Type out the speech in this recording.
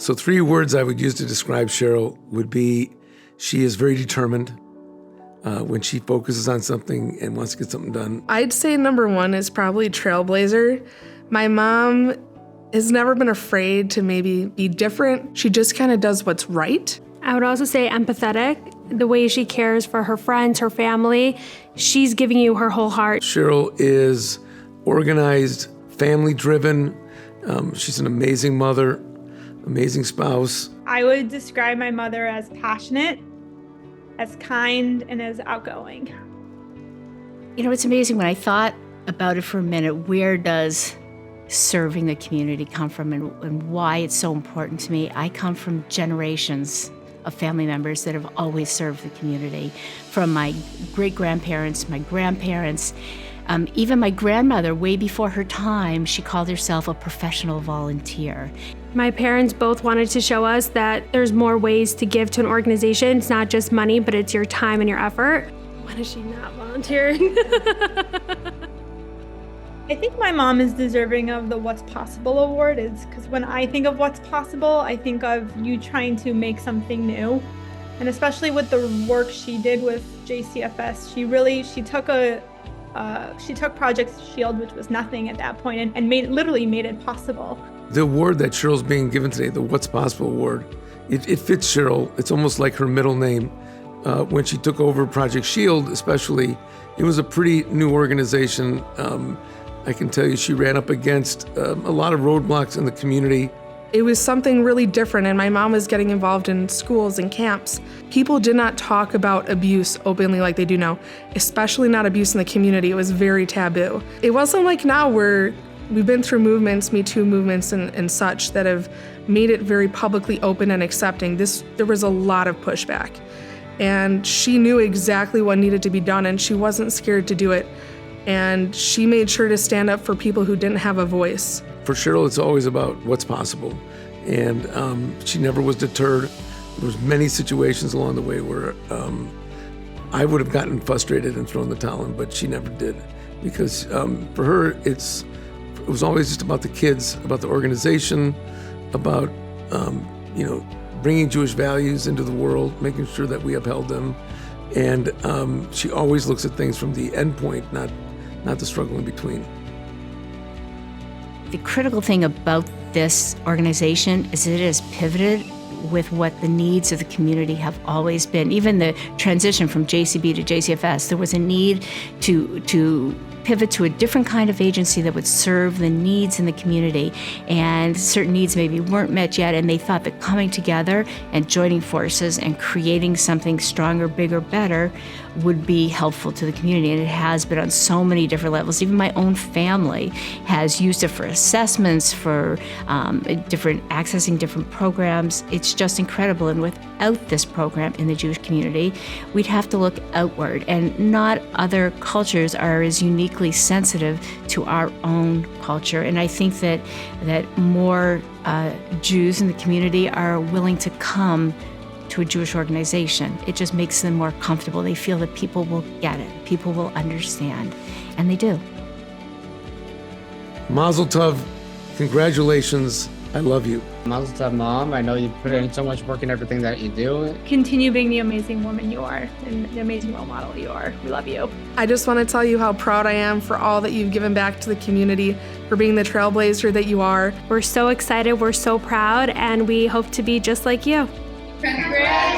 So 3 words I would use to describe Cheryl would be, she is very determined when she focuses on something and wants to get something done. I'd say number 1 is probably trailblazer. My mom has never been afraid to maybe be different. She just kind of does what's right. I would also say empathetic. The way she cares for her friends, her family, she's giving you her whole heart. Cheryl is organized, family-driven. She's an amazing mother, amazing spouse. I would describe my mother as passionate, as kind, and as outgoing. You know, it's amazing when I thought about it for a minute, where does serving the community come from and why it's so important to me? I come from generations of family members that have always served the community, from my great-grandparents, my grandparents, even my grandmother, way before her time, she called herself a professional volunteer. My parents both wanted to show us that there's more ways to give to an organization. It's not just money, but it's your time and your effort. When is she not volunteering? I think my mom is deserving of the What's Possible award, is because when I think of what's possible, I think of you trying to make something new. And especially with the work she did with JCFS, she took Project Shield, which was nothing at that point, and literally made it possible. The award that Cheryl's being given today, the What's Possible award, it fits Cheryl. It's almost like her middle name. When she took over Project Shield, especially, it was a pretty new organization. I can tell you she ran up against a lot of roadblocks in the community. It was something really different, and my mom was getting involved in schools and camps. People did not talk about abuse openly like they do now, especially not abuse in the community. It was very taboo. It wasn't like now where we've been through movements, Me Too movements and such, that have made it very publicly open and accepting. There was a lot of pushback, and she knew exactly what needed to be done, and she wasn't scared to do it. And she made sure to stand up for people who didn't have a voice. For Cheryl, it's always about what's possible. And she never was deterred. There was many situations along the way where I would have gotten frustrated and thrown the towel in, but she never did. Because for her, it was always just about the kids, about the organization, about bringing Jewish values into the world, making sure that we upheld them. And she always looks at things from the end point, not the struggle in between. The critical thing about this organization is it has pivoted with what the needs of the community have always been. Even the transition from JCB to JCFS, there was a need to pivot to a different kind of agency that would serve the needs in the community. And certain needs maybe weren't met yet, and they thought that coming together and joining forces and creating something stronger, bigger, better would be helpful to the community. And it has been on so many different levels. Even my own family has used it for assessments, for accessing different programs. It's just incredible. And without this program in the Jewish community, we'd have to look outward. And not other cultures are as uniquely sensitive to our own culture. And I think that more Jews in the community are willing to come to a Jewish organization. It just makes them more comfortable. They feel that people will get it, people will understand, and they do. Mazel tov, congratulations, I love you. Mazel tov, Mom. I know you put in so much work in everything that you do. Continue being the amazing woman you are and the amazing role model you are. We love you. I just want to tell you how proud I am for all that you've given back to the community, for being the trailblazer that you are. We're so excited, we're so proud, and we hope to be just like you. Congrats.